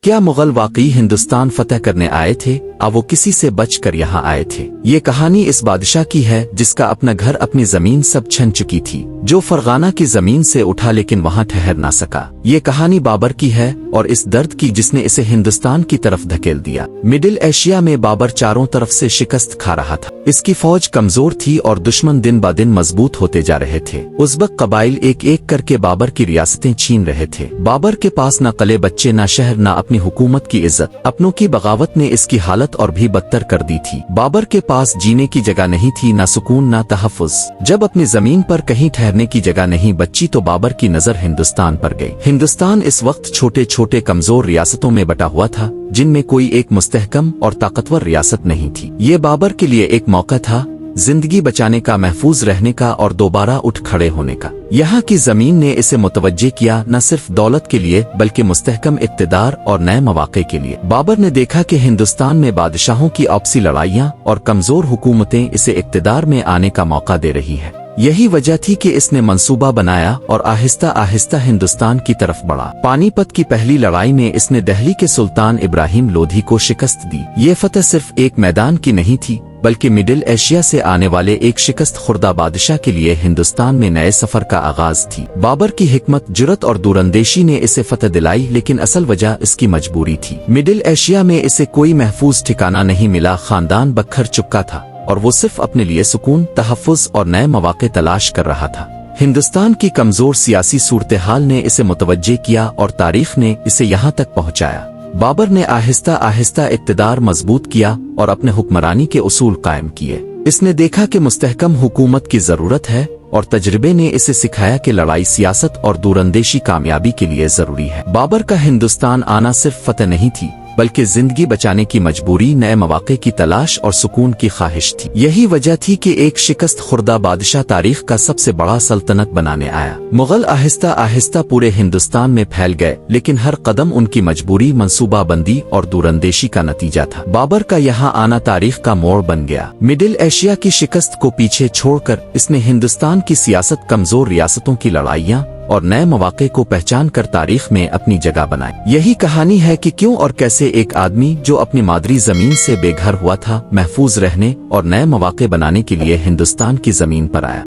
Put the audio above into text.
کیا مغل واقعی ہندوستان فتح کرنے آئے تھے؟ وہ کسی سے بچ کر یہاں آئے تھے؟ یہ کہانی اس بادشاہ کی ہے جس کا اپنا گھر اپنی زمین سب چھن چکی تھی، جو فرغانہ کی زمین سے اٹھا لیکن وہاں ٹھہر نہ سکا۔ یہ کہانی بابر کی ہے اور اس درد کی جس نے اسے ہندوستان کی طرف دھکیل دیا۔ مڈل ایشیا میں بابر چاروں طرف سے شکست کھا رہا تھا۔ اس کی فوج کمزور تھی اور دشمن دن با دن مضبوط ہوتے جا رہے تھے۔ ازبک قبائل ایک ایک کر کے بابر کی ریاستیں چھین رہے تھے۔ بابر کے پاس نہ قلعے بچے، نہ شہر، نہ اپنی حکومت کی عزت۔ اپنوں کی بغاوت نے اس کی حالت اور بھی بدتر کر دی تھی۔ بابر کے پاس جینے کی جگہ نہیں تھی، نہ سکون، نہ تحفظ۔ جب اپنی زمین پر کہیں ٹھہرنے کی جگہ نہیں بچی تو بابر کی نظر ہندوستان پر گئی۔ ہندوستان اس وقت چھوٹے چھوٹے کمزور ریاستوں میں بٹا ہوا تھا جن میں کوئی ایک مستحکم اور طاقتور ریاست نہیں تھی۔ یہ بابر کے لیے ایک موقع تھا، زندگی بچانے کا، محفوظ رہنے کا اور دوبارہ اٹھ کھڑے ہونے کا۔ یہاں کی زمین نے اسے متوجہ کیا، نہ صرف دولت کے لیے بلکہ مستحکم اقتدار اور نئے مواقع کے لیے۔ بابر نے دیکھا کہ ہندوستان میں بادشاہوں کی آپسی لڑائیاں اور کمزور حکومتیں اسے اقتدار میں آنے کا موقع دے رہی ہے۔ یہی وجہ تھی کہ اس نے منصوبہ بنایا اور آہستہ آہستہ ہندوستان کی طرف بڑھا۔ پانی پت کی پہلی لڑائی میں اس نے دہلی کے سلطان ابراہیم لودھی کو شکست دی۔ یہ فتح صرف ایک میدان کی نہیں تھی بلکہ مڈل ایشیا سے آنے والے ایک شکست خوردہ بادشاہ کے لیے ہندوستان میں نئے سفر کا آغاز تھی۔ بابر کی حکمت، جرت اور دوراندیشی نے اسے فتح دلائی، لیکن اصل وجہ اس کی مجبوری تھی۔ مڈل ایشیا میں اسے کوئی محفوظ ٹھکانہ نہیں ملا، خاندان بکھر چکا تھا اور وہ صرف اپنے لیے سکون، تحفظ اور نئے مواقع تلاش کر رہا تھا۔ ہندوستان کی کمزور سیاسی صورتحال نے اسے متوجہ کیا اور تاریخ نے اسے یہاں تک پہنچایا۔ بابر نے آہستہ آہستہ اقتدار مضبوط کیا اور اپنے حکمرانی کے اصول قائم کیے۔ اس نے دیکھا کہ مستحکم حکومت کی ضرورت ہے اور تجربے نے اسے سکھایا کہ لڑائی، سیاست اور دوراندیشی کامیابی کے لیے ضروری ہے۔ بابر کا ہندوستان آنا صرف فتح نہیں تھی بلکہ زندگی بچانے کی مجبوری، نئے مواقع کی تلاش اور سکون کی خواہش تھی۔ یہی وجہ تھی کہ ایک شکست خوردہ بادشاہ تاریخ کا سب سے بڑا سلطنت بنانے آیا۔ مغل آہستہ آہستہ پورے ہندوستان میں پھیل گئے، لیکن ہر قدم ان کی مجبوری، منصوبہ بندی اور دوراندیشی کا نتیجہ تھا۔ بابر کا یہاں آنا تاریخ کا موڑ بن گیا۔ مڈل ایشیا کی شکست کو پیچھے چھوڑ کر اس نے ہندوستان کی سیاست، کمزور ریاستوں کی لڑائیاں اور نئے مواقع کو پہچان کر تاریخ میں اپنی جگہ بنائی۔ یہی کہانی ہے کہ کیوں اور کیسے ایک آدمی جو اپنی مادری زمین سے بے گھر ہوا تھا، محفوظ رہنے اور نئے مواقع بنانے کے لیے ہندوستان کی زمین پر آیا۔